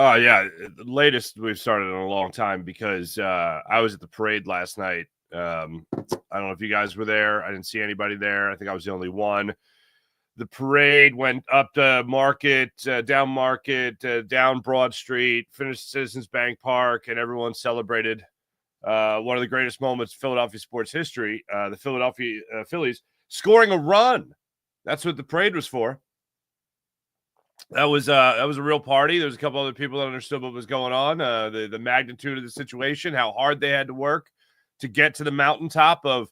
Oh, yeah. The latest we've started in a long time because I was at the parade last night. I don't know if you guys were there. I didn't see anybody there. I think I was the only one. The parade went up the market, down Broad Street, finished Citizens Bank Park, and everyone celebrated one of the greatest moments in Philadelphia sports history, the Philadelphia Phillies scoring a run. That's what the parade was for. That was a real party. There was a couple other people that understood what was going on, the magnitude of the situation, how hard they had to work to get to the mountaintop of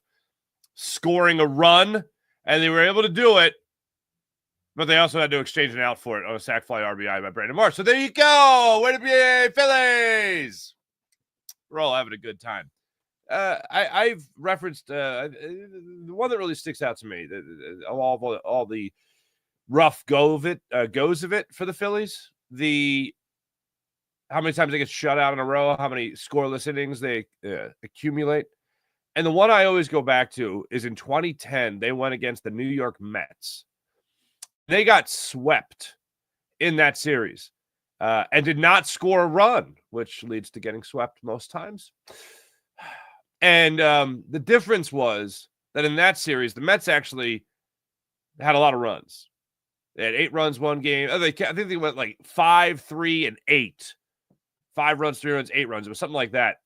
scoring a run, and they were able to do it. But they also had to exchange an out for it on a sac fly RBI by Brandon Marsh. So there you go. Way to be, Phillies! We're all having a good time. I've referenced the one that really sticks out to me. All the rough goes of it for the Phillies. How many times they get shut out in a row, how many scoreless innings they accumulate. And the one I always go back to is in 2010, they went against the New York Mets. They got swept in that series and did not score a run, which leads to getting swept most times. And the difference was that in that series, the Mets actually had a lot of runs. They had 8 runs one game. I think they went like 5, 3, and 8. 5 runs, 3 runs, 8 runs. It was something like that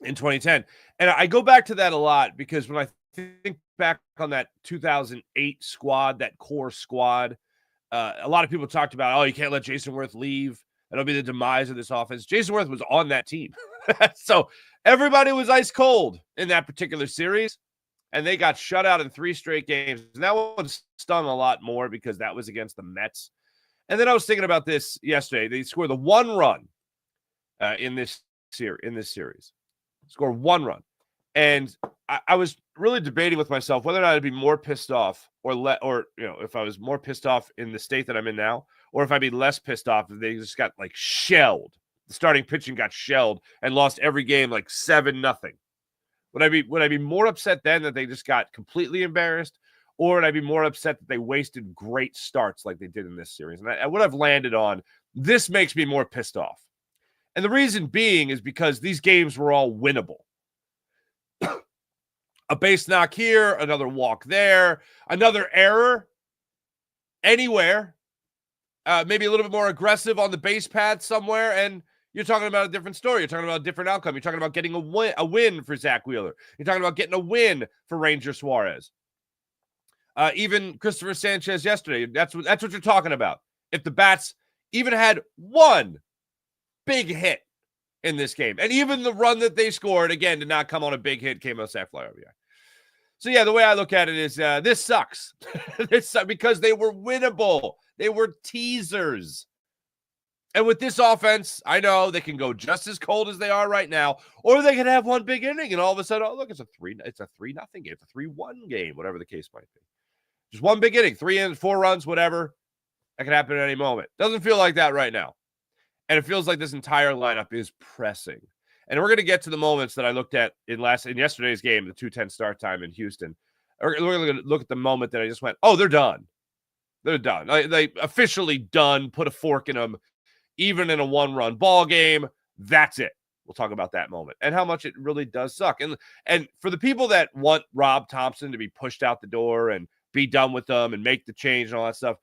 in 2010. And I go back to that a lot because when I think back on that 2008 squad, that core squad, a lot of people talked about, oh, you can't let Jason Worth leave. That'll be the demise of this offense. Jason Worth was on that team. So everybody was ice cold in that particular series. And they got shut out in 3 straight games. And that one stung a lot more because that was against the Mets. And then I was thinking about this yesterday. They scored the 1 run in this series. Score 1 run. And I was really debating with myself whether or not I'd be more pissed off or if I was more pissed off in the state that I'm in now, or if I'd be less pissed off if they just got like shelled. The starting pitching got shelled and lost every game like 7-0. Would I be more upset then that they just got completely embarrassed, or would I be more upset that they wasted great starts like they did in this series? And what I've landed on, this makes me more pissed off. And the reason being is because these games were all winnable. A base knock here, another walk there, another error anywhere, maybe a little bit more aggressive on the base path somewhere, and you're talking about a different story. You're talking about a different outcome. You're talking about getting a win for Zach Wheeler. You're talking about getting a win for Ranger Suarez. Even Christopher Sanchez yesterday, that's what you're talking about. If the Bats even had one big hit in this game, and even the run that they scored, again, did not come on a big hit, came on a sac fly RBI. So, yeah, the way I look at it is this sucks. This sucks because they were winnable. They were teasers. And with this offense, I know they can go just as cold as they are right now, or they can have one big inning and all of a sudden, oh, look, it's a 3-0 game. It's a 3-1 game, whatever the case might be. Just one big inning, 3 innings, 4 runs, whatever. That can happen at any moment. Doesn't feel like that right now. And it feels like this entire lineup is pressing. And we're going to get to the moments that I looked at in yesterday's game, the 2:10 start time in Houston. We're going to look at the moment that I just went, oh, they're done. They're done. They officially done, put a fork in them. Even in a 1-run ball game, that's it. We'll talk about that moment and how much it really does suck. And for the people that want Rob Thompson to be pushed out the door and be done with them and make the change and all that stuff,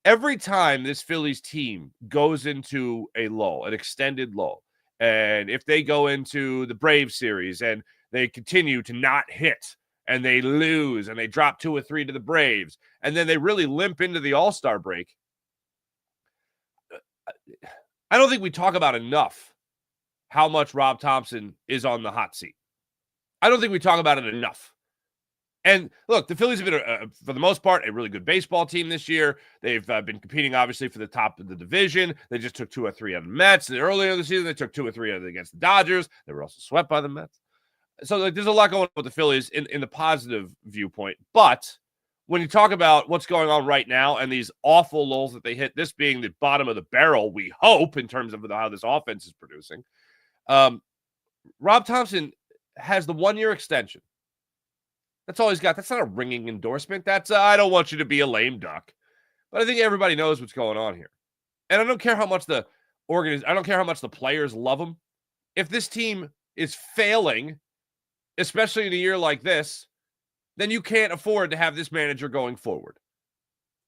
every time this Phillies team goes into a lull, an extended lull, and if they go into the Braves series and they continue to not hit and they lose and they drop 2 or 3 to the Braves, and then they really limp into the All-Star break, I don't think we talk about enough how much Rob Thompson is on the hot seat. I don't think we talk about it enough. And look, the Phillies have been, for the most part, a really good baseball team this year. They've been competing, obviously, for the top of the division. They just took 2 or 3 on the Mets. And earlier in the season, they took 2 or 3 against the Dodgers. They were also swept by the Mets. So there's a lot going on with the Phillies in the positive viewpoint. But when you talk about what's going on right now and these awful lulls that they hit, this being the bottom of the barrel, we hope, in terms of how this offense is producing, Rob Thompson has the 1-year extension. That's all he's got. That's not a ringing endorsement. That's, I don't want you to be a lame duck. But I think everybody knows what's going on here. And I don't care how much the I don't care how much the players love him. If this team is failing, especially in a year like this, then you can't afford to have this manager going forward.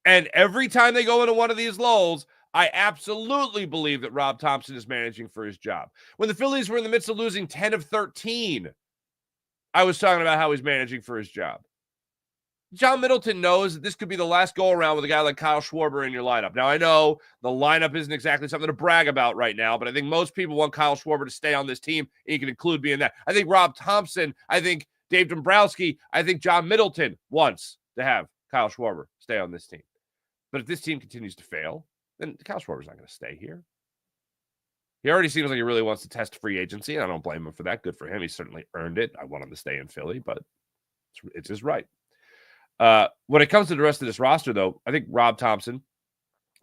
And every time they go into one of these lulls, I absolutely believe that Rob Thompson is managing for his job. When the Phillies were in the midst of losing 10 of 13, I was talking about how he's managing for his job. John Middleton knows that this could be the last go-around with a guy like Kyle Schwarber in your lineup. Now, I know the lineup isn't exactly something to brag about right now, but I think most people want Kyle Schwarber to stay on this team, and you can include me in that. I think Rob Thompson, I think Dave Dombrowski, I think John Middleton wants to have Kyle Schwarber stay on this team. But if this team continues to fail, then Kyle Schwarber's not going to stay here. He already seems like he really wants to test free agency, and I don't blame him for that. Good for him. He certainly earned it. I want him to stay in Philly, but it's his right. When it comes to the rest of this roster, though, I think Rob Thompson,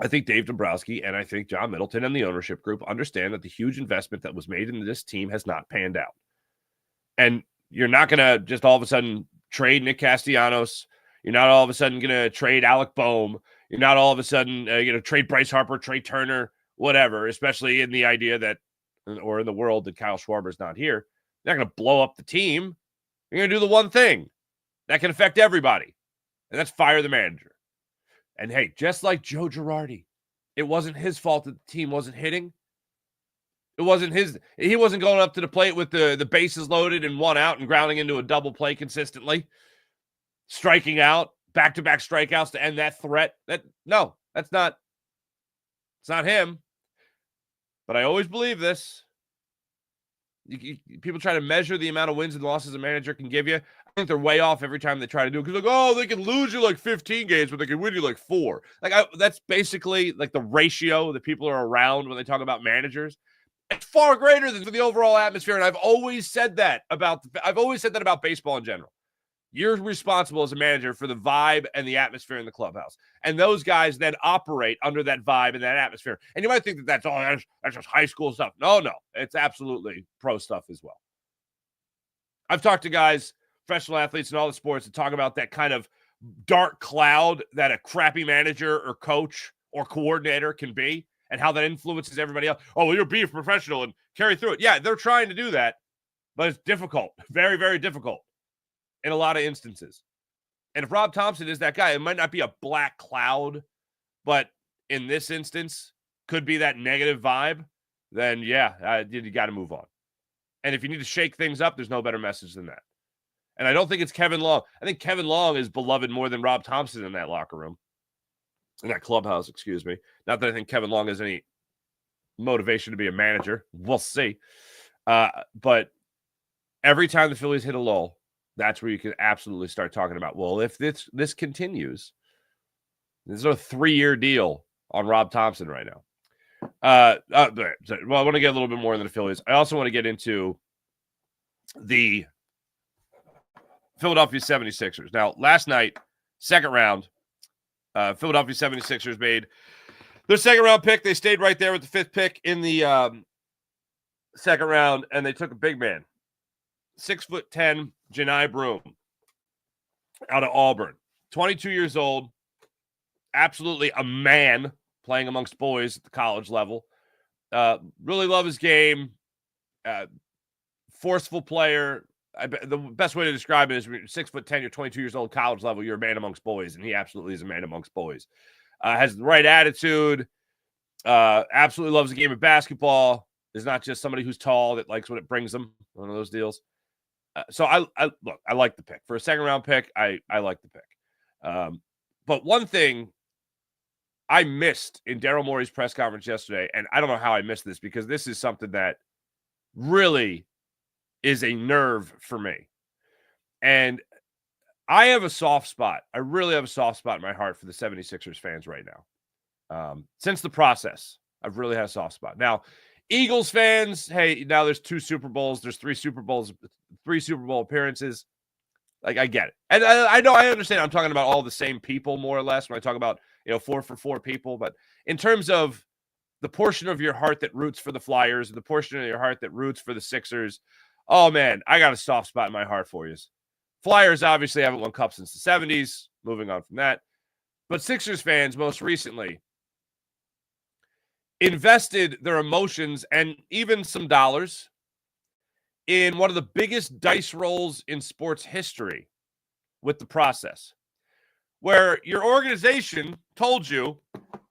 I think Dave Dombrowski, and I think John Middleton and the ownership group understand that the huge investment that was made into this team has not panned out. And you're not going to just all of a sudden trade Nick Castellanos. You're not all of a sudden going to trade Alec Boehm. You're not all of a sudden trade Bryce Harper, trade Turner, whatever, especially in the idea that, or in the world that Kyle Schwarber's not here. They're not going to blow up the team. You're going to do the one thing that can affect everybody. And that's fire the manager. And hey, just like Joe Girardi, it wasn't his fault that the team wasn't hitting. It wasn't he wasn't going up to the plate with the bases loaded and one out and grounding into a double play consistently. Striking out, back-to-back strikeouts to end that threat. It's not him. But I always believe this. People try to measure the amount of wins and losses a manager can give you. I think they're way off every time they try to do it. Because they can lose you like 15 games, but they can win you like 4. That's basically like the ratio that people are around when they talk about managers. It's far greater than the overall atmosphere. And I've always said that about baseball in general. You're responsible as a manager for the vibe and the atmosphere in the clubhouse. And those guys then operate under that vibe and that atmosphere. And you might think that that's just high school stuff. No. It's absolutely pro stuff as well. I've talked to guys, professional athletes in all the sports, that talk about that kind of dark cloud that a crappy manager or coach or coordinator can be and how that influences everybody else. Oh, well, you're being professional and carry through it. Yeah, they're trying to do that, but it's difficult. Very, very difficult. In a lot of instances. And if Rob Thompson is that guy, it might not be a black cloud, but in this instance, could be that negative vibe, then you got to move on. And if you need to shake things up, there's no better message than that. And I don't think it's Kevin Long. I think Kevin Long is beloved more than Rob Thompson in that locker room. In that clubhouse, excuse me. Not that I think Kevin Long has any motivation to be a manager. We'll see. But every time the Phillies hit a lull, that's where you can absolutely start talking about, well, if this continues, this is a 3-year deal on Rob Thompson right now. I want to get a little bit more into the Phillies. I also want to get into the Philadelphia 76ers. Now, last night, second round, Philadelphia 76ers made their second round pick. They stayed right there with the 5th pick in the second round, and they took a big man. 6'10" Janai Broom out of Auburn. 22 years old. Absolutely a man playing amongst boys at the college level. Really love his game. Forceful player. The best way to describe it is 6'10", you're 22 years old, college level, you're a man amongst boys, and he absolutely is a man amongst boys. Has the right attitude. Absolutely loves the game of basketball. Is not just somebody who's tall that likes what it brings them. One of those deals. So I like the pick. For a second round pick, I like the pick. But one thing I missed in Daryl Morey's press conference yesterday, and I don't know how I missed this because this is something that really is a nerve for me. And I have a soft spot. I really have a soft spot in my heart for the 76ers fans right now. Since the process, I've really had a soft spot. Now, Eagles fans, hey, now there's 2 Super Bowls. There's 3 Super Bowls, 3 Super Bowl appearances. Like, I get it. And I know, I understand I'm talking about all the same people, more or less, when I talk about, 4 for 4 people. But in terms of the portion of your heart that roots for the Flyers, the portion of your heart that roots for the Sixers, oh, man, I got a soft spot in my heart for you. Flyers obviously haven't won cups since the 70s. Moving on from that. But Sixers fans, most recently, invested their emotions and even some dollars in one of the biggest dice rolls in sports history with the process, where your organization told you,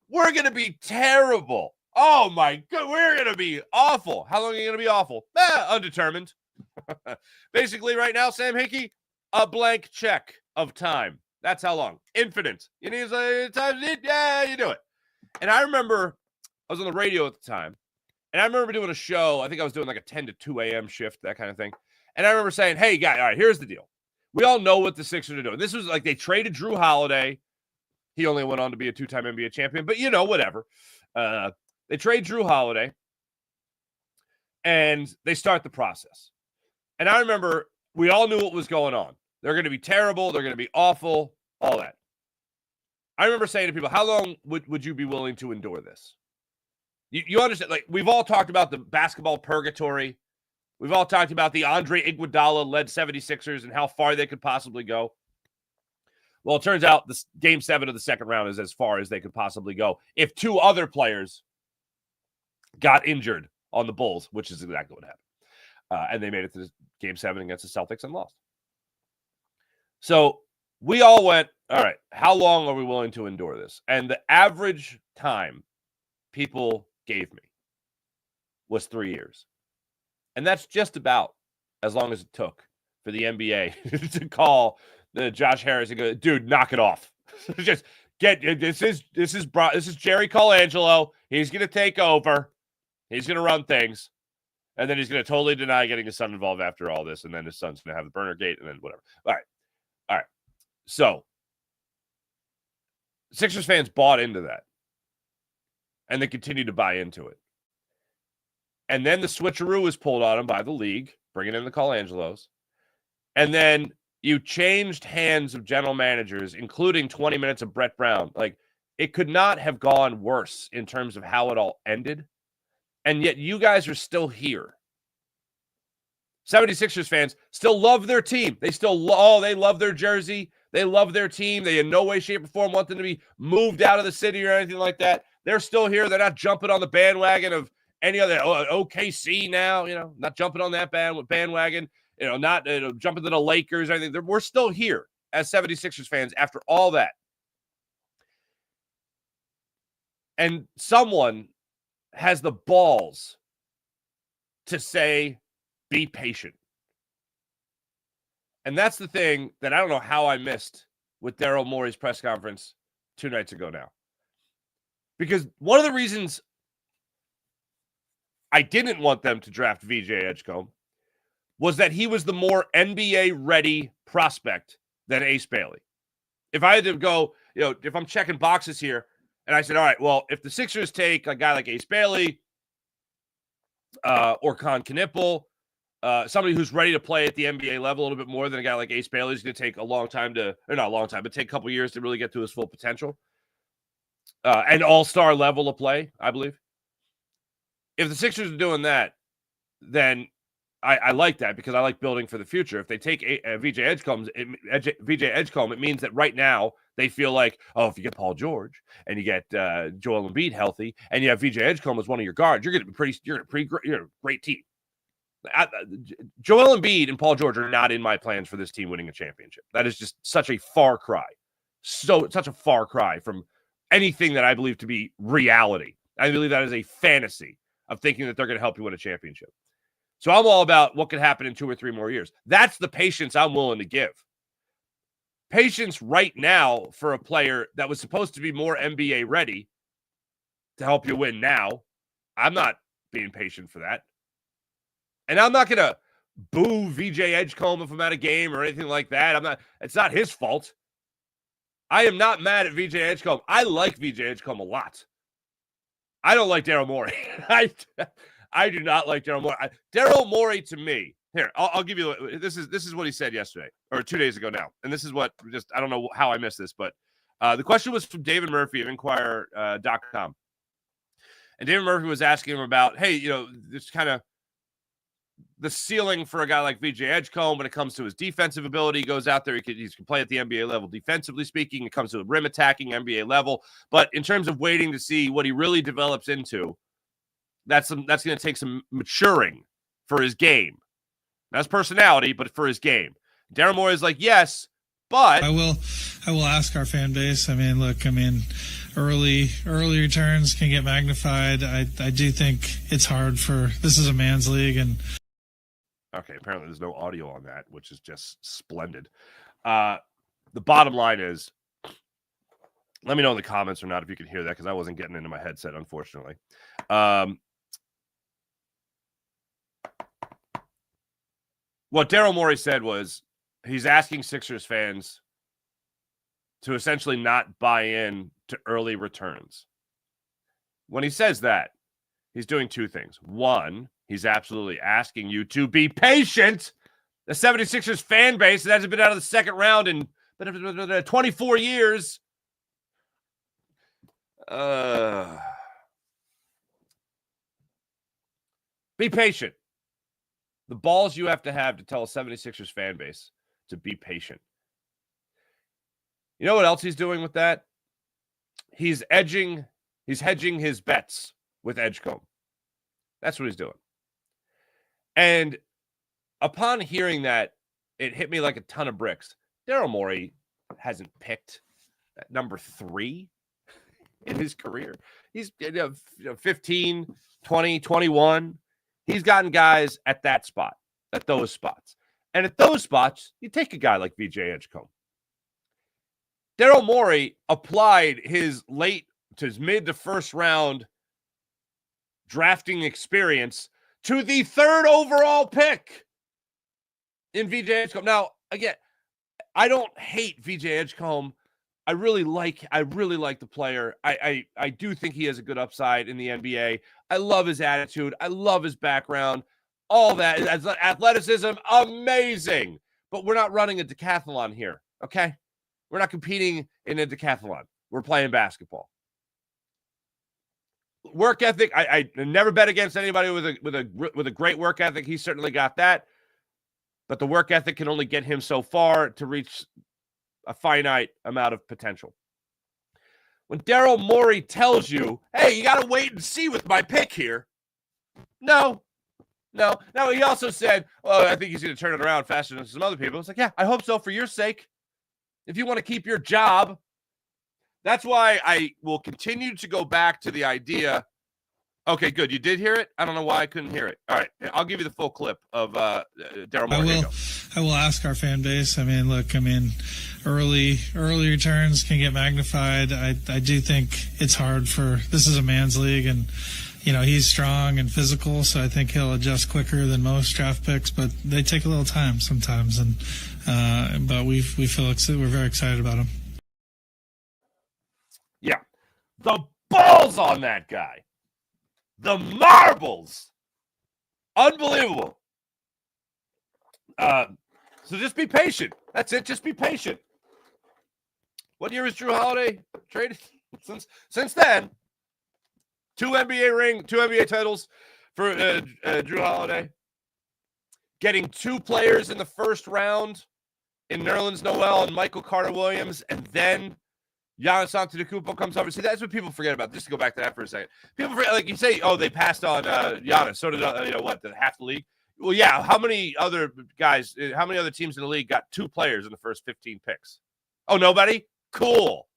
we're going to be terrible. Oh, my God, we're going to be awful. How long are you going to be awful? Undetermined. Basically, right now, Sam Hickey, a blank check of time. That's how long. Infinite. You need time? Yeah, you do it. And I remember I was on the radio at the time, and I remember doing a show. I think I was doing like a 10 to 2 a.m. shift, that kind of thing. And I remember saying, hey, guy, all right, here's the deal. We all know what the Sixers are doing. This was like they traded Drew Holiday. He only went on to be a two-time NBA champion, but whatever. They trade Drew Holiday, and they start the process. And I remember we all knew what was going on. They're going to be terrible. They're going to be awful, all that. I remember saying to people, how long would you be willing to endure this? You understand, like, we've all talked about the basketball purgatory. We've all talked about the Andre Iguodala-led 76ers and how far they could possibly go. Well, it turns out this Game 7 of the second round is as far as they could possibly go if two other players got injured on the Bulls, which is exactly what happened. And they made it to Game 7 against the Celtics and lost. So we all went, all right, how long are we willing to endure this? And the average time people gave me was 3 years. And that's just about as long as it took for the NBA to call Josh Harris and go, dude, knock it off. Just get this is Jerry Colangelo. He's going to take over. He's going to run things. And then he's going to totally deny getting his son involved after all this. And then his son's going to have the burner gate and then whatever. All right. So Sixers fans bought into that. And they continued to buy into it. And then the switcheroo was pulled on him by the league, bringing in the Colangelos. And then you changed hands of general managers, including 20 minutes of Brett Brown. Like, it could not have gone worse in terms of how it all ended. And yet you guys are still here. 76ers fans still love their team. They still they love their jersey. They love their team. They in no way, shape, or form want them to be moved out of the city or anything like that. They're still here. They're not jumping on the bandwagon of any other OKC now, not jumping on that bandwagon, not jumping to the Lakers or anything. We're still here as 76ers fans after all that. And someone has the balls to say, be patient. And that's the thing that I don't know how I missed with Daryl Morey's press conference 2 nights ago now. Because one of the reasons I didn't want them to draft VJ Edgecombe was that he was the more NBA-ready prospect than Ace Bailey. If I had to go, if I'm checking boxes here, and I said, all right, well, if the Sixers take a guy like Ace Bailey or Con Knippel, somebody who's ready to play at the NBA level a little bit more than a guy like Ace Bailey is going to take a long time but take a couple years to really get to his full potential. And all-star level of play, I believe. If the Sixers are doing that, then I like that because I like building for the future. If they take VJ Edgecombe, it means that right now they feel like, if you get Paul George and you get Joel Embiid healthy and you have VJ Edgecombe as one of your guards, you're a great team. Joel Embiid and Paul George are not in my plans for this team winning a championship. That is just such a far cry. Such a far cry from anything that I believe to be reality. I believe that is a fantasy of thinking that they're going to help you win a championship. So I'm all about what could happen in 2 or 3 more years. That's the patience I'm willing to give. Patience right now for a player that was supposed to be more NBA ready to help you win now. I'm not being patient for that. And I'm not going to boo VJ Edgecombe if I'm at a game or anything like that. It's not his fault. I am not mad at VJ Edgecombe. I like VJ Edgecombe a lot. I don't like Daryl Morey. I do not like Daryl Morey. Daryl Morey, to me, here, I'll give you, this is what he said yesterday, or 2 days ago now. And this is what, I don't know how I missed this, but the question was from David Murphy of Inquirer.com. And David Murphy was asking him about, hey, just kind of the ceiling for a guy like VJ Edgecombe when it comes to his defensive ability. He goes out there, he can play at the NBA level defensively speaking. It comes to rim attacking NBA level. But in terms of waiting to see what he really develops into, that's going to take some maturing for his game. Not his personality, but for his game. Daryl Morey is like, yes, but I will ask our fan base. Look, early returns can get magnified. I do think it's hard this is a man's league. And okay, apparently there's no audio on that, which is just splendid. The bottom line is, let me know in the comments or not if you can hear that, because I wasn't getting into my headset, unfortunately. What Daryl Morey said was he's asking Sixers fans to essentially not buy in to early returns. When he says that, he's doing two things. One, he's absolutely asking you to be patient. The 76ers fan base that hasn't been out of the second round in 24 years. Be patient. The balls you have to tell a 76ers fan base to be patient. You know what else he's doing with that? He's hedging his bets with Edgecombe. That's what he's doing. And upon hearing that, it hit me like a ton of bricks. Daryl Morey hasn't picked at number 3 in his career. He's 15, 20, 21. He's gotten guys at that spot, at those spots. And at those spots, you take a guy like VJ Edgecombe. Daryl Morey applied his mid to first round drafting experience to the 3rd overall pick in VJ Edgecombe. Now, again, I don't hate VJ Edgecombe. I really like the player. I do think he has a good upside in the NBA. I love his attitude. I love his background. All that. Athleticism, amazing. But we're not running a decathlon here, okay? We're not competing in a decathlon. We're playing basketball. Work ethic, I never bet against anybody with a great work ethic. He's certainly got that. But the work ethic can only get him so far to reach a finite amount of potential. When Daryl Morey tells you, hey, you got to wait and see with my pick here. No. Now, he also said, I think he's going to turn it around faster than some other people. It's like, yeah, I hope so for your sake. If you want to keep your job. That's why I will continue to go back to the idea. Okay, good. You did hear it? I don't know why I couldn't hear it. All right. I'll give you the full clip of Daryl Morey. I will ask our fan base. Look, early returns can get magnified. I do think it's hard this is a man's league, and he's strong and physical, so I think he'll adjust quicker than most draft picks, but they take a little time sometimes, and but we feel we're very excited about him. Yeah. The balls on that guy. The marbles. Unbelievable. So just be patient. That's it. Just be patient. What year is Drew Holiday traded? Since then, 2 NBA titles for Drew Holiday. Getting 2 players in the first round in Nerlens Noel and Michael Carter-Williams, and then Giannis Antetokounmpo comes over. See, that's what people forget about. Just to go back to that for a second. People forget, like you say, they passed on Giannis. So did, half the league? Well, yeah. How many other teams in the league got 2 players in the first 15 picks? Oh, nobody? Cool.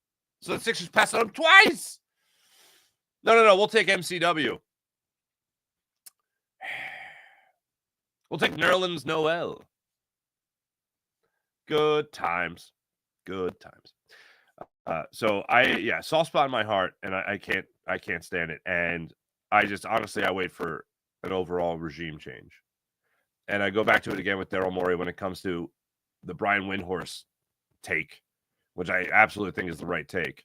So the Sixers passed on him twice. No. We'll take MCW. We'll take Nerlens Noel. Good times. So soft spot in my heart, and I can't stand it. And I just honestly, I wait for an overall regime change. And I go back to it again with Daryl Morey when it comes to the Brian Windhorst take, which I absolutely think is the right take.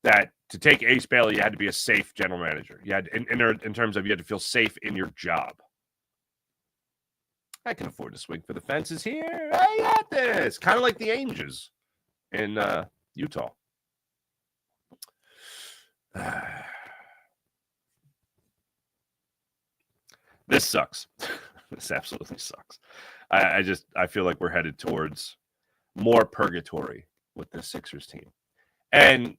That to take Ace Bailey, you had to be a safe general manager. You had in terms of you had to feel safe in your job. I can afford to swing for the fences here. I got this. Kind of like the Angels in Utah. This sucks. This absolutely sucks. I feel like we're headed towards more purgatory with this Sixers team. And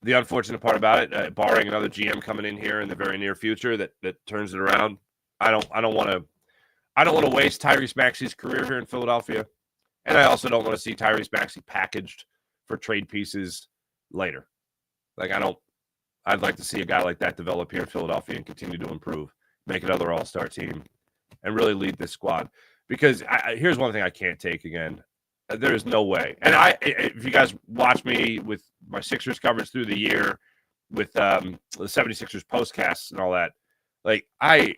the unfortunate part about it, barring another GM coming in here in the very near future that turns it around, I don't want to waste Tyrese Maxey's career here in Philadelphia, and I also don't want to see Tyrese Maxey packaged for trade pieces later. Like I'd like to see a guy like that develop here in Philadelphia and continue to improve, make another All-Star team, and really lead this squad. Because here's one thing I can't take again. There is no way. And if you guys watch me with my Sixers coverage through the year, with the 76ers postcasts and all that, like I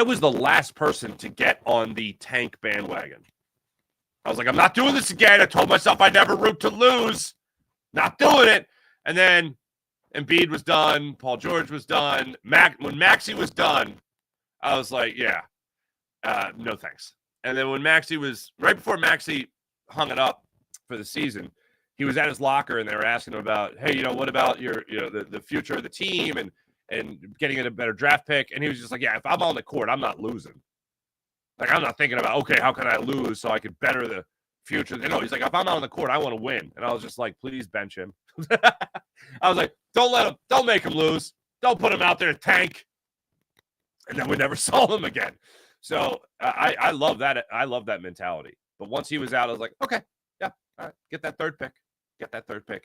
was the last person to get on the tank bandwagon. I was like, I'm not doing this again. I told myself I'd never root to lose. Not doing it. And then Embiid was done. Paul George was done. When Maxey was done, I was like, yeah, no thanks. And then when Maxey was, right before Maxey hung it up for the season, he was at his locker and they were asking him about, hey, what about your, the future of the team and getting a better draft pick. And he was just like, yeah, if I'm on the court, I'm not losing. Like, I'm not thinking about, okay, how can I lose so I could better the future? He's like, if I'm out on the court, I want to win. And I was just like, please bench him. I was like, don't make him lose. Don't put him out there to tank. And then we never saw him again. So I love that. I love that mentality. But once he was out, I was like, okay, yeah, all right, get that third pick.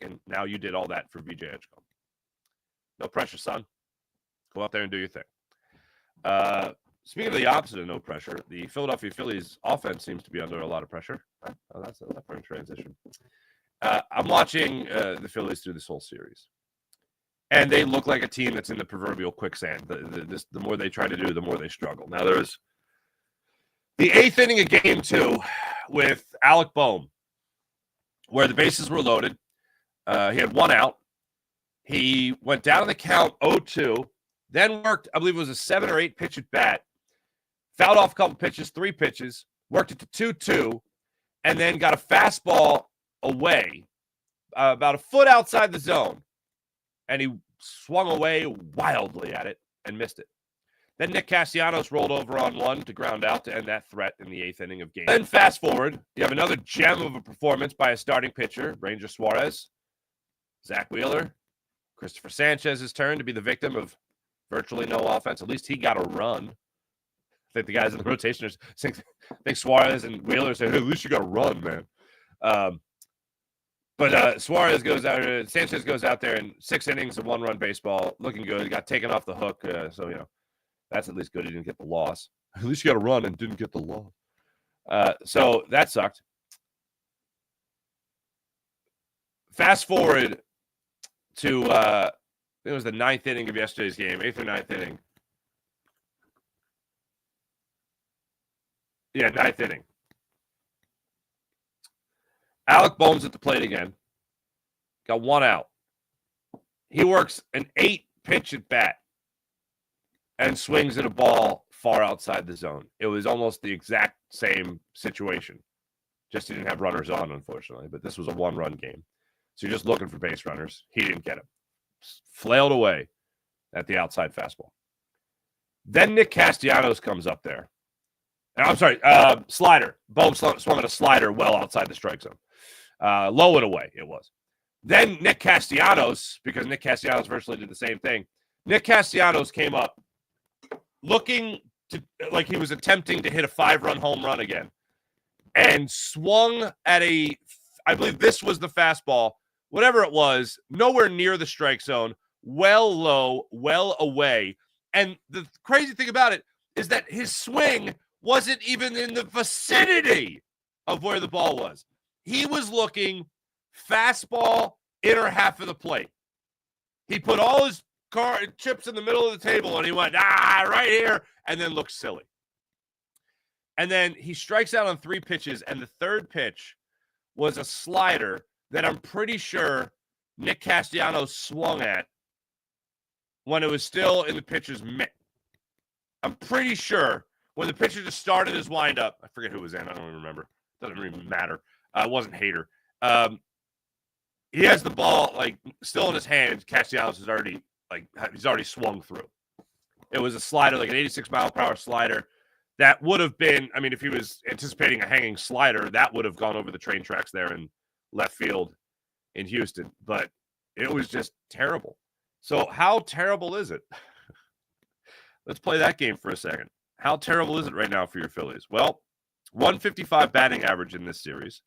And now you did all that for VJ Edgecombe. No pressure, son. Go out there and do your thing. Speaking of the opposite of no pressure, the Philadelphia Phillies offense seems to be under a lot of pressure. Oh, that's a left-wing transition. I'm watching the Phillies through this whole series. And they look like a team that's in the proverbial quicksand. The more they try to do, the more they struggle. Now, there's the 8th inning of Game 2 with Alec Boehm, where the bases were loaded. He had one out. He went down on the count 0-2, then worked, I believe it was a 7 or 8 pitch at bat, fouled off a couple pitches, 3 pitches, worked it to 2-2, and then got a fastball away, about a foot outside the zone. And he swung away wildly at it and missed it. Then Nick Castellanos rolled over on one to ground out to end that threat in the 8th inning of game. Then fast forward, you have another gem of a performance by a starting pitcher, Ranger Suarez, Zach Wheeler, Christopher Sanchez's turn to be the victim of virtually no offense. At least he got a run. I think the guys in the rotation think Suarez and Wheeler say, hey, at least you got a run, man. But Suarez goes out, Sanchez goes out there in 6 innings of 1-run baseball, looking good. He got taken off the hook, so that's at least good. He didn't get the loss. At least you got a run and didn't get the loss. So that sucked. Fast forward to it was the 9th inning of yesterday's game, 8th or 9th inning. Yeah, 9th inning. Alec Boehm's at the plate again. Got 1 out. He works an 8-pitch at bat and swings at a ball far outside the zone. It was almost the exact same situation. Just he didn't have runners on, unfortunately. But this was a 1-run game. So you're just looking for base runners. He didn't get him. Flailed away at the outside fastball. Then Nick Castellanos comes up there. I'm sorry, slider. Boehm swung at a slider well outside the strike zone. Low and away, it was. Then Nick Castellanos, because Nick Castellanos virtually did the same thing. Nick Castellanos came up looking like he was attempting to hit a 5-run home run again and swung at I believe this was the fastball, whatever it was, nowhere near the strike zone, well low, well away. And the crazy thing about it is that his swing wasn't even in the vicinity of where the ball was. He was looking fastball, inner half of the plate. He put all his chips in the middle of the table and he went, right here, and then looked silly. And then he strikes out on 3 pitches, and the 3rd pitch was a slider that I'm pretty sure Nick Castellanos swung at when it was still in the pitcher's mitt. I'm pretty sure when the pitcher just started his windup, I forget who was in, I don't even remember. Doesn't even matter. It wasn't Hader. He has the ball still in his hand. Castellanos is already he's already swung through. It was a slider, like an 86-mile-per-hour slider. That would have been, I mean, if he was anticipating a hanging slider, that would have gone over the train tracks there in left field in Houston. But it was just terrible. So how terrible is it? Let's play that game for a second. How terrible is it right now for your Phillies? Well, 155 batting average in this series.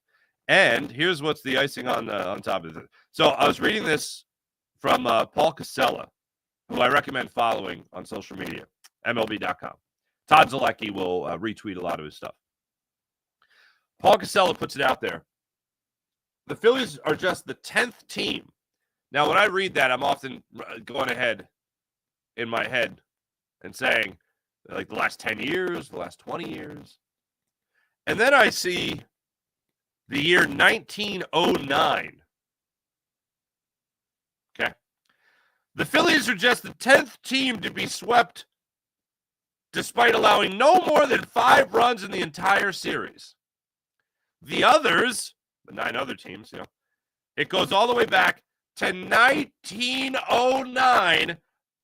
And here's what's the icing on top of it. So I was reading this from Paul Casella, who I recommend following on social media, MLB.com. Todd Zalecki will retweet a lot of his stuff. Paul Casella puts it out there. The Phillies are just the 10th team. Now, when I read that, I'm often going ahead in my head and saying, like, the last 10 years, the last 20 years. And then I see the year 1909. Okay. The Phillies are just the 10th team to be swept despite allowing no more than 5 runs in the entire series. The others, the 9 other teams, it goes all the way back to 1909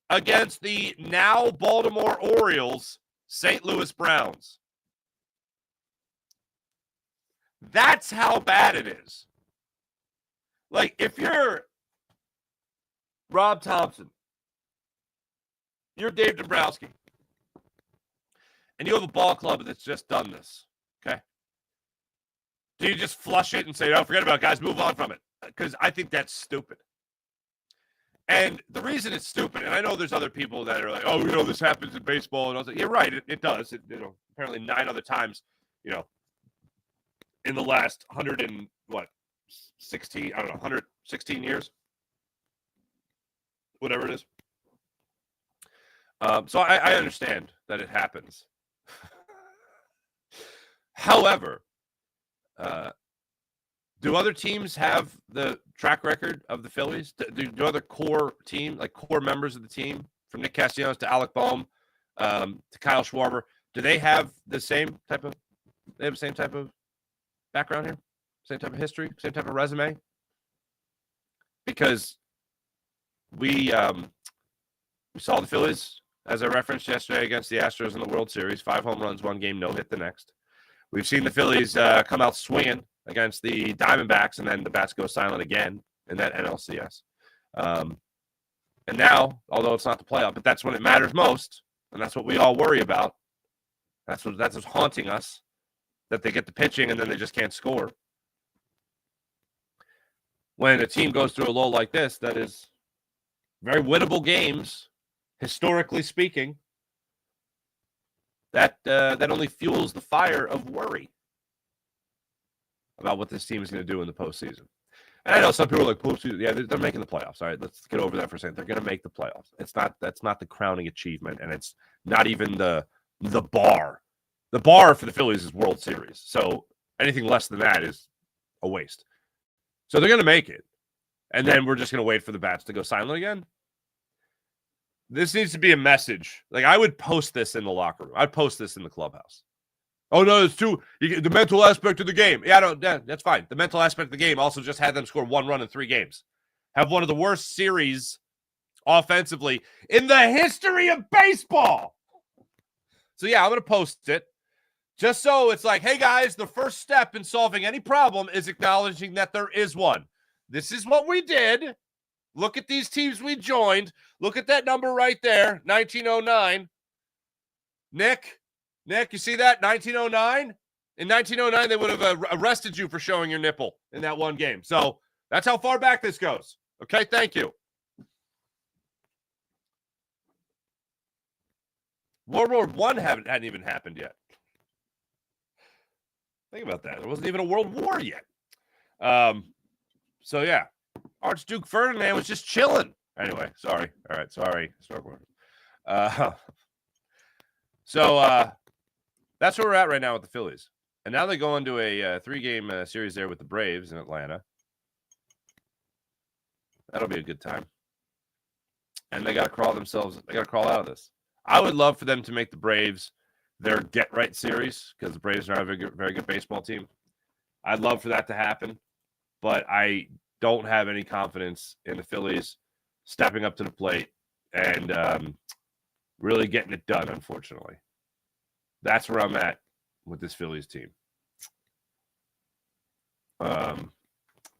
against the now Baltimore Orioles, St. Louis Browns. That's how bad it is. Like, if you're Rob Thompson, you're Dave Dombrowski, and you have a ball club that's just done this, okay? Do you just flush it and say, oh, forget about it, guys, move on from it? Because I think that's stupid. And the reason it's stupid, and I know there's other people that are like, oh, this happens in baseball. And I was like, you're right, it does. Apparently 9 other times, in the last 116 years? Whatever it is. So I understand that it happens. However, do other teams have the track record of the Phillies? Do other core members of the team, from Nick Castellanos to Alec Boehm to Kyle Schwarber, do they have the same type of background here? Same type of history? Same type of resume? Because we saw the Phillies, as I referenced yesterday, against the Astros in the World Series, 5 home runs, 1 game, no hit the next. We've seen the Phillies come out swinging against the Diamondbacks, and then the bats go silent again in that NLCS. And now, although it's not the playoff, but that's when it matters most, and that's what we all worry about. That's what's haunting us, that they get the pitching and then they just can't score. When a team goes through a lull like this, that is very winnable games, historically speaking, that only fuels the fire of worry about what this team is going to do in the postseason. And I know some people are like, postseason, yeah, they're making the playoffs. All right, let's get over that for a second. They're going to make the playoffs. That's not the crowning achievement, and it's not even the bar. The bar for the Phillies is World Series. So anything less than that is a waste. So they're going to make it. And then we're just going to wait for the bats to go silent again. This needs to be a message. Like, I would post this in the locker room. I'd post this in the clubhouse. Oh, no, it's the mental aspect of the game. Yeah, that's fine. The mental aspect of the game also just had them score 1 run in 3 games. Have one of the worst series offensively in the history of baseball. So, yeah, I'm going to post it. Just so it's like, hey, guys, the first step in solving any problem is acknowledging that there is one. This is what we did. Look at these teams we joined. Look at that number right there, 1909. Nick, you see that? 1909? In 1909, they would have arrested you for showing your nipple in that one game. So that's how far back this goes. Okay, thank you. World War I hadn't even happened yet. Think about that. There wasn't even a world war yet. So, yeah. Archduke Ferdinand was just chilling. Anyway, sorry. All right, sorry. So that's where we're at right now with the Phillies. And now they go into a 3-game series there with the Braves in Atlanta. That'll be a good time. And they got to crawl out of this. I would love for them to make the Braves their get-right series, because the Braves are a very good baseball team. I'd love for that to happen, but I don't have any confidence in the Phillies stepping up to the plate and really getting it done, unfortunately. That's where I'm at with this Phillies team.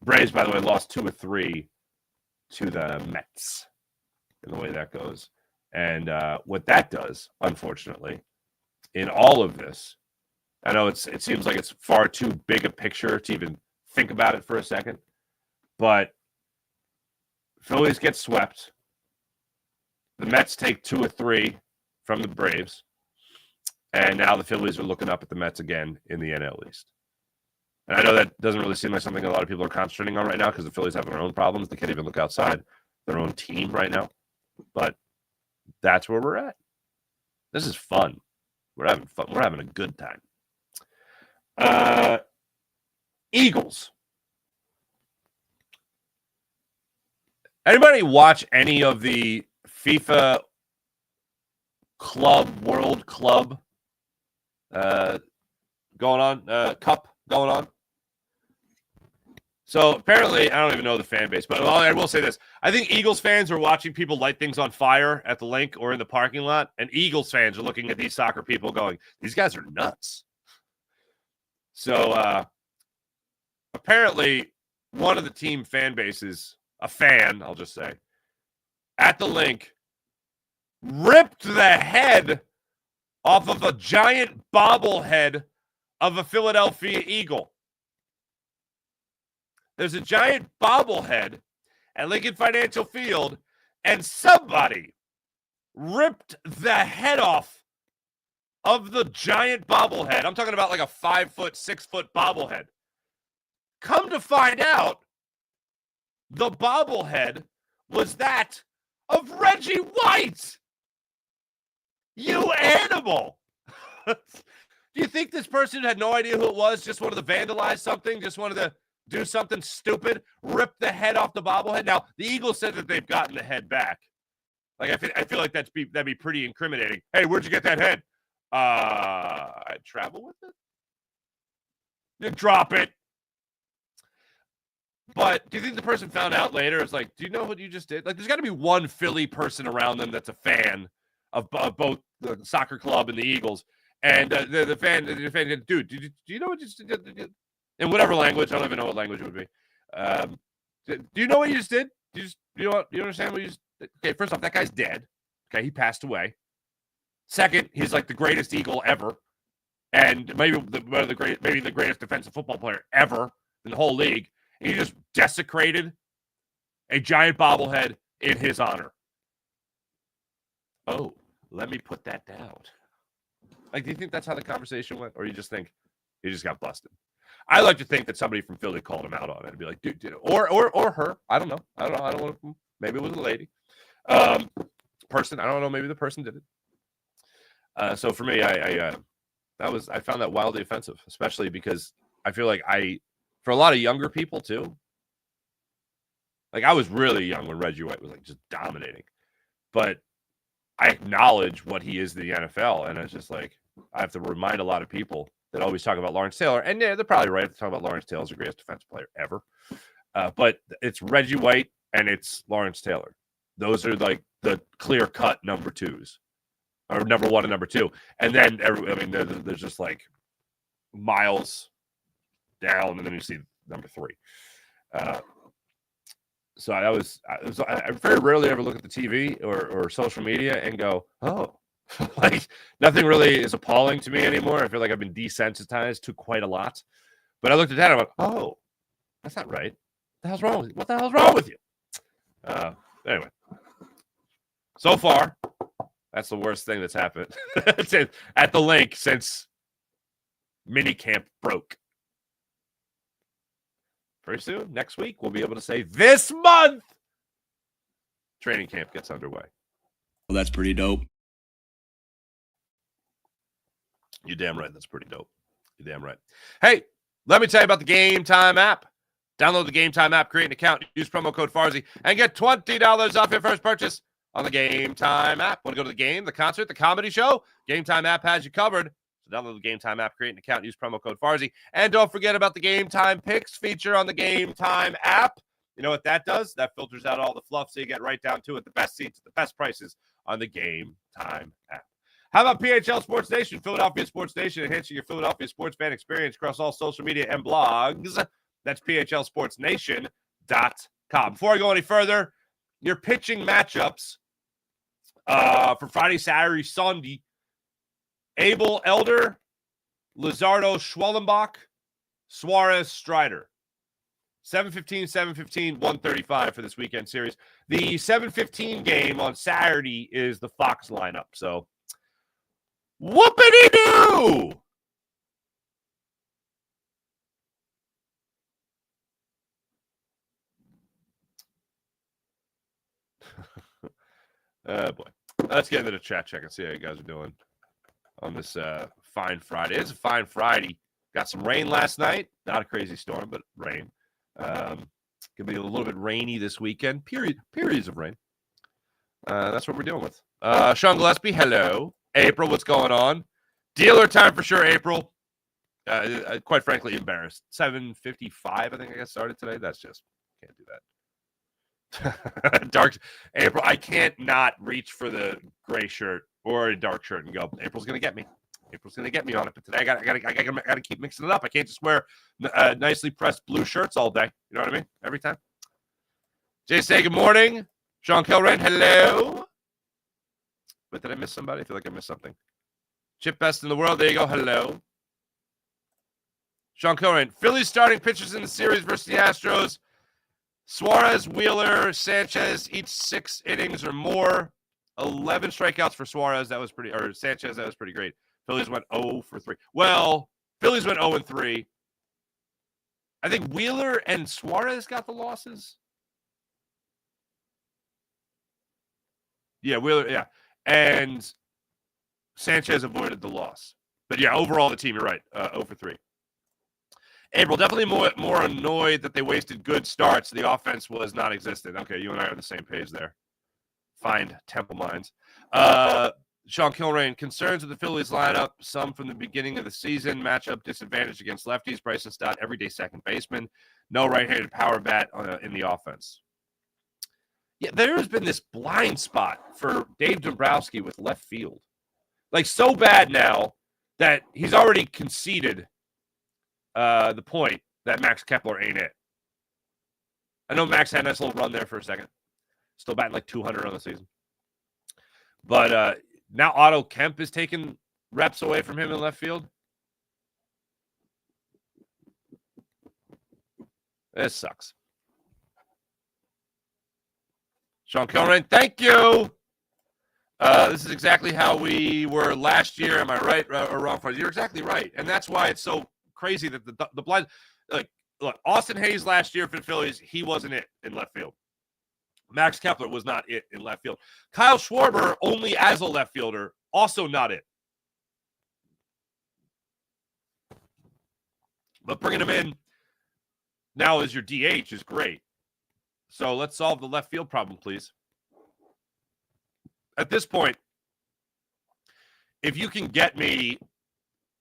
Braves, by the way, lost 2 of 3 to the Mets in the way that goes. And what that does, unfortunately, in all of this, I know it seems like it's far too big a picture to even think about it for a second, but Phillies get swept. The Mets take 2 of 3 from the Braves, and now the Phillies are looking up at the Mets again in the NL East. And I know that doesn't really seem like something a lot of people are concentrating on right now because the Phillies have their own problems. They can't even look outside their own team right now. But that's where we're at. This is fun. We're having fun. We're having a good time. Eagles. Anybody watch any of the FIFA World Club going on? Cup going on? So apparently, I don't even know the fan base, but I will say this. I think Eagles fans are watching people light things on fire at the link or in the parking lot, and Eagles fans are looking at these soccer people going, these guys are nuts. So apparently, one of the team fan bases, a fan, I'll just say, at the link, ripped the head off of a giant bobblehead of a Philadelphia Eagle. There's a giant bobblehead at Lincoln Financial Field, and somebody ripped the head off of the giant bobblehead. I'm talking about like a 5-foot, 6-foot bobblehead. Come to find out, the bobblehead was that of Reggie White. You animal. Do you think this person had no idea who it was, just wanted to vandalize something, just wanted to do something stupid, rip the head off the bobblehead? Now, the Eagles said that they've gotten the head back. Like, I feel like that'd be pretty incriminating. Hey, where'd you get that head? I travel with it? You drop it. But do you think the person found out later? It's like, do you know what you just did? Like, there's got to be one Philly person around them that's a fan of both the soccer club and the Eagles. And the fan, dude, do you know what you just did? In whatever language, I don't even know what language it would be. Do you know what you just did? You understand what you just did? Okay, first off, that guy's dead. Okay, he passed away. Second, he's like the greatest Eagle ever, and maybe the greatest defensive football player ever in the whole league. And he just desecrated a giant bobblehead in his honor. Oh, let me put that down. Like, do you think that's how the conversation went, or you just think he just got busted? I like to think that somebody from Philly called him out on it and be like, dude, or her. I don't know. I don't want to. Maybe it was a lady. Person. I don't know. Maybe the person did it. So for me, I found that wildly offensive, especially because I feel like for a lot of younger people too. Like, I was really young when Reggie White was like just dominating, but I acknowledge what he is in the NFL, and it's just like I have to remind a lot of people that always talk about Lawrence Taylor, and yeah, they're probably right to talk about Lawrence Taylor as the greatest defensive player ever. But it's Reggie White and it's Lawrence Taylor. Those are like the clear-cut number twos, or number one and number two. And then there's just like miles down, and then you see number three. So I very rarely ever look at the TV or social media and go, oh, like nothing really is appalling to me anymore. I feel like I've been desensitized to quite a lot. But I looked at that and I went, oh, that's not right. What the hell's wrong with you? Anyway, so far, that's the worst thing that's happened at the link since minicamp broke. Very soon, next week, we'll be able to say this month training camp gets underway. Well, that's pretty dope. You're damn right. That's pretty dope. You're damn right. Hey, let me tell you about the Game Time app. Download the Game Time app, create an account, use promo code Farzy, and get $20 off your first purchase on the Game Time app. Want to go to the game, the concert, the comedy show? Game Time app has you covered. So download the Game Time app, create an account, use promo code Farzy. And don't forget about the Game Time Picks feature on the Game Time app. You know what that does? That filters out all the fluff so you get right down to it. The best seats, the best prices on the Game Time app. How about PHL Sports Nation, Philadelphia Sports Nation, enhancing your Philadelphia sports fan experience across all social media and blogs? That's PHLSportsNation.com. Before I go any further, your pitching matchups for Friday, Saturday, Sunday. Abel Elder, Luzardo Schwellenbach, Suarez Strider. 7:15, 7:15, 135 for this weekend series. The 7:15 game on Saturday is the Fox lineup. So, whoopity-doo! Oh, boy. Let's get into the chat check and see how you guys are doing on this fine Friday. It's a fine Friday. Got some rain last night. Not a crazy storm, but rain. Gonna be a little bit rainy this weekend. Periods of rain. That's what we're dealing with. Sean Gillespie, hello. April, what's going on? Dealer time for sure, April. Quite frankly, embarrassed. 7:55, I think I got started today. That's just, can't do that. Dark April, I can't not reach for the gray shirt or a dark shirt and go, April's going to get me. April's going to get me on it. But today I got to keep mixing it up. I can't just wear nicely pressed blue shirts all day. You know what I mean? Every time. Jay say good morning. Sean Kilrain, hello. But did I miss somebody? I feel like I missed something. Chip best in the world. There you go. Hello. Sean Kilrain. Phillies starting pitchers in the series versus the Astros. Suarez, Wheeler, Sanchez, each 6 innings or more. 11 strikeouts for Suarez. That was pretty, or Sanchez, that was pretty great. Phillies went 0 for 3. Well, Phillies went 0 and 3. I think Wheeler and Suarez got the losses. Yeah, Wheeler, yeah. And Sanchez avoided the loss. But yeah, overall, the team, you're right, 0 for 3. April, definitely more annoyed that they wasted good starts. The offense was non-existent. Okay, you and I are on the same page there. Find Temple Mines. Sean Kilrain, concerns with the Phillies lineup, some from the beginning of the season, matchup disadvantage against lefties, Bryson Stott, everyday second baseman, no right-handed power bat in the offense. Yeah, there has been this blind spot for Dave Dombrowski with left field. Like, so bad now that he's already conceded the point that Max Kepler ain't it. I know Max had a nice little run there for a second. Still batting like 200 on the season. But now Otto Kemp is taking reps away from him in left field. This sucks. Sean Kilrain, thank you. This is exactly how we were last year. Am I right or wrong? You're exactly right. And that's why it's so crazy that the blind, like, look, Austin Hayes last year for the Phillies, he wasn't it in left field. Max Kepler was not it in left field. Kyle Schwarber, only as a left fielder, also not it. But bringing him in now as your DH is great. So let's solve the left field problem, please. At this point, if you can get me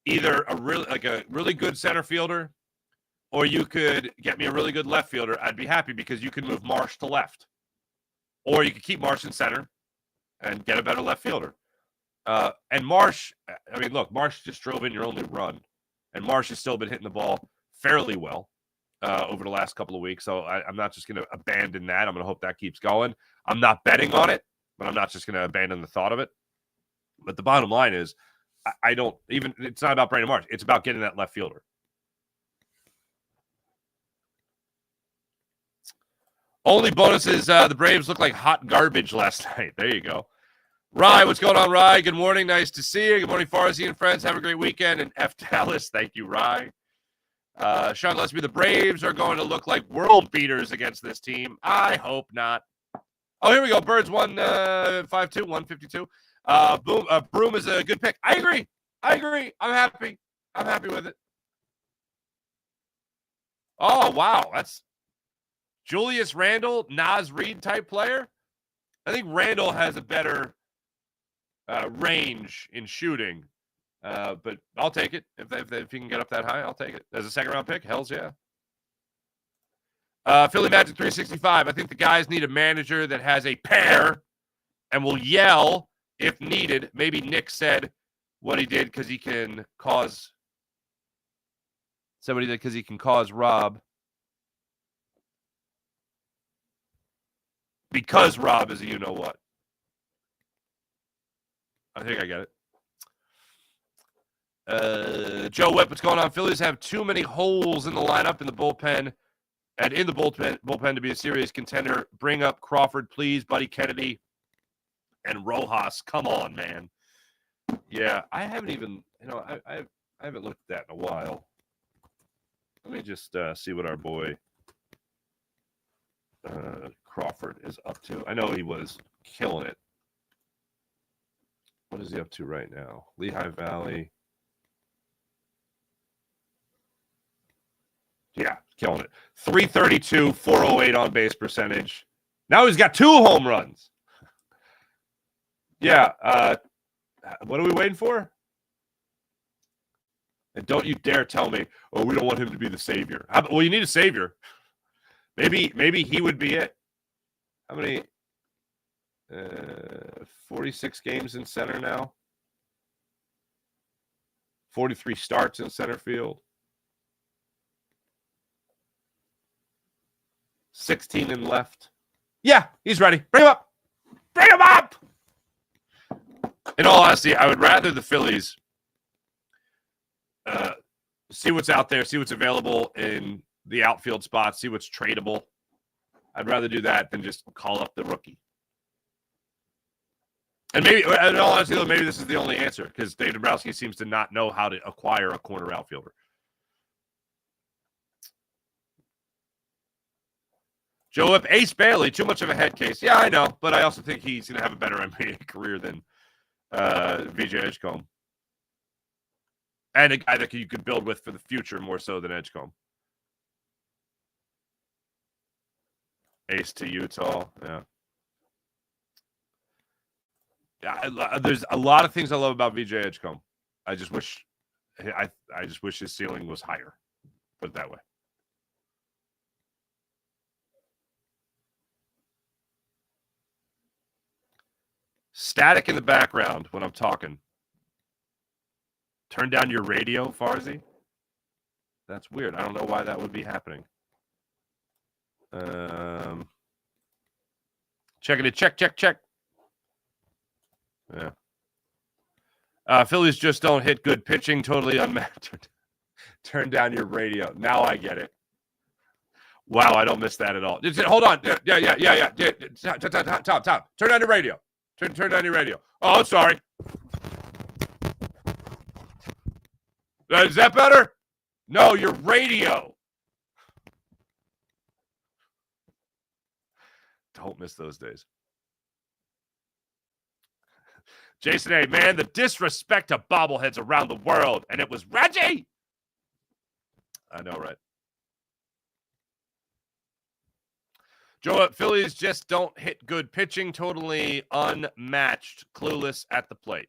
either a really good center fielder, or you could get me a really good left fielder, I'd be happy because you can move Marsh to left. Or you could keep Marsh in center and get a better left fielder. And Marsh, I mean, look, Marsh just drove in your only run. And Marsh has still been hitting the ball fairly well over the last couple of weeks. So I'm not just going to abandon that. I'm going to hope that keeps going. I'm not betting on it, but I'm not just going to abandon the thought of it. But the bottom line is, I don't even, it's not about Brandon Marsh. It's about getting that left fielder. Only bonus is the Braves look like hot garbage last night. There you go. Rye, what's going on, Rye? Good morning. Nice to see you. Good morning, Farzi and friends. Have a great weekend. And F. Dallas, thank you, Rye. Sean Gillespie, the Braves are going to look like world beaters against this team. I hope not. Oh, here we go. Birds 152, 152. Broom is a good pick. I agree. I'm happy. I'm happy with it. Oh, wow. That's Julius Randle, Naz Reid type player. I think Randle has a better range in shooting, but I'll take it. If he can get up that high, I'll take it. As a second-round pick, hells yeah. Philly Magic 365. I think the guys need a manager that has a pair and will yell if needed. Maybe Nick said what he did because he can cause somebody because he can cause Rob. Because Rob is a you-know-what. I think I get it. Joe Whip, what's going on? Phillies have too many holes in the lineup in the bullpen and in the bullpen to be a serious contender. Bring up Crawford, please, Buddy Kennedy, and Rojas. Come on, man. Yeah, I haven't even, I haven't looked at that in a while. Let me just see what our boy Crawford is up to. I know he was killing it. What is he up to right now? Lehigh Valley. Yeah, killing it. 332, 408 on base percentage. Now he's got 2 home runs. Yeah. What are we waiting for? And don't you dare tell me, oh, we don't want him to be the savior. Well, you need a savior. Maybe he would be it. How many? 46 games in center now. 43 starts in center field. 16 in left. Yeah, he's ready. Bring him up. Bring him up. In all honesty, I would rather the Phillies see what's out there, see what's available in the outfield spots, see what's tradable. I'd rather do that than just call up the rookie. And maybe, in all honesty, maybe this is the only answer because Dave Dombrowski seems to not know how to acquire a corner outfielder. Joe Whip, Ace Bailey, too much of a head case. Yeah, I know, but I also think he's going to have a better NBA career than VJ Edgecombe. And a guy that you could build with for the future more so than Edgecombe. Ace to Utah, yeah. Yeah, there's a lot of things I love about VJ Edgecombe. I just wish his ceiling was higher. Put it that way. Static in the background when I'm talking. Turn down your radio, Farzi. That's weird. I don't know why that would be happening. Checking it. Check. Yeah. Phillies just don't hit good pitching. Totally unmatched. Turn down your radio. Now I get it. Wow, I don't miss that at all. Hold on. Yeah. Top. Turn down your radio. Turn down your radio. Oh, I'm sorry. Is that better? No, your radio. Don't miss those days. Jason A., man, the disrespect to bobbleheads around the world. And it was Reggie. I know, right? Joe, Phillies just don't hit good pitching. Totally unmatched. Clueless at the plate.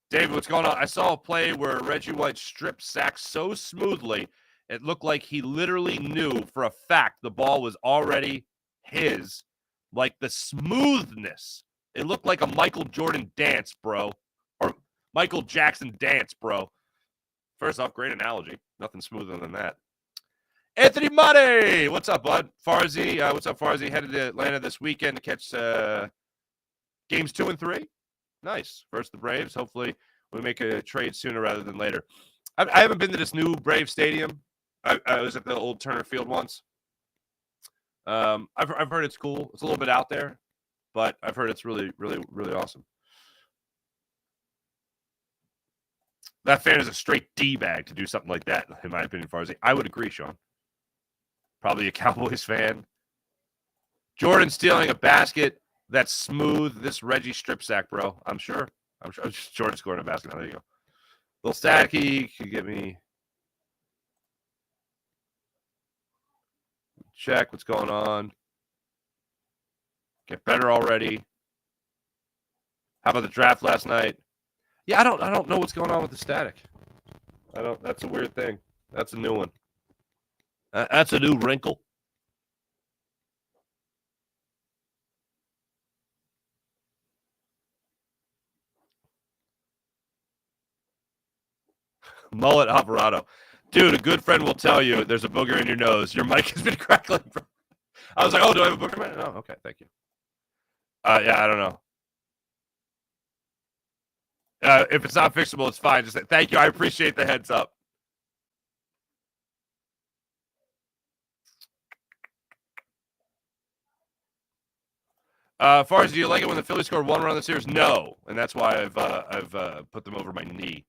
David, what's going on? I saw a play where Reggie White strip sacked so smoothly, it looked like he literally knew for a fact the ball was already his. Like the smoothness. It looked like a Michael Jordan dance, bro. Or Michael Jackson dance, bro. First off, great analogy. Nothing smoother than that. Anthony Money, what's up, bud? Farzi, what's up, Farzi? Headed to Atlanta this weekend to catch games 2 and 3. Nice. First the Braves. Hopefully we make a trade sooner rather than later. I haven't been to this new Brave Stadium. I was at the old Turner Field once. I've heard it's cool. It's a little bit out there, but I've heard it's really, really, really awesome. That fan is a straight D-bag to do something like that, in my opinion, Farzi. I would agree, Sean. Probably a Cowboys fan. Jordan stealing a basket. That's smooth. This Reggie strip sack, bro. I'm sure Jordan scoring a basket. There you go. Little Stacky could get me. Check what's going on. Get better already. How about the draft last night? Yeah, I don't know what's going on with the static. That's a weird thing. That's a new one. That's a new wrinkle. Mullet Alvarado. Dude, a good friend will tell you there's a booger in your nose. Your mic has been crackling. I was like, oh, do I have a booger in my nose? Oh, okay, thank you. Yeah, I don't know. If it's not fixable, it's fine. Just say, thank you. I appreciate the heads up. Far as do you like it when the Phillies score one run in the series? No, and that's why I've put them over my knee.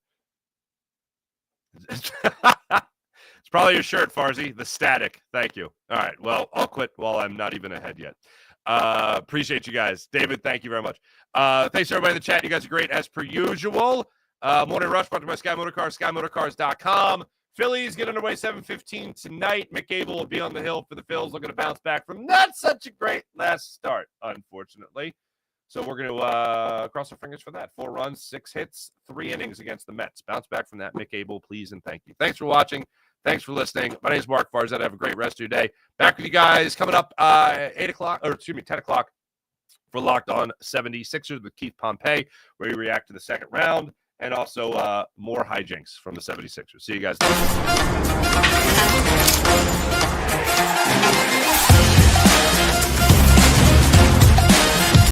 It's probably your shirt, Farzy. The static. Thank you. All right. Well, I'll quit while I'm not even ahead yet. Appreciate you guys. David, thank you very much. Thanks to everybody in the chat. You guys are great as per usual. Morning Rush brought to by Sky Motorcars, SkyMotorcars.com. Phillies get underway 7:15 tonight. Mick Abel will be on the hill for the Phils, looking to bounce back from not such a great last start, unfortunately. So we're going to cross our fingers for that. 4 runs, 6 hits, 3 innings against the Mets. Bounce back from that, Mick Abel, please and thank you. Thanks for watching. Thanks for listening. My name is Mark Farzad. Have a great rest of your day. Back with you guys coming up 10 o'clock for Locked On 76ers with Keith Pompey, where we react to the second round, and also more hijinks from the 76ers. See you guys later.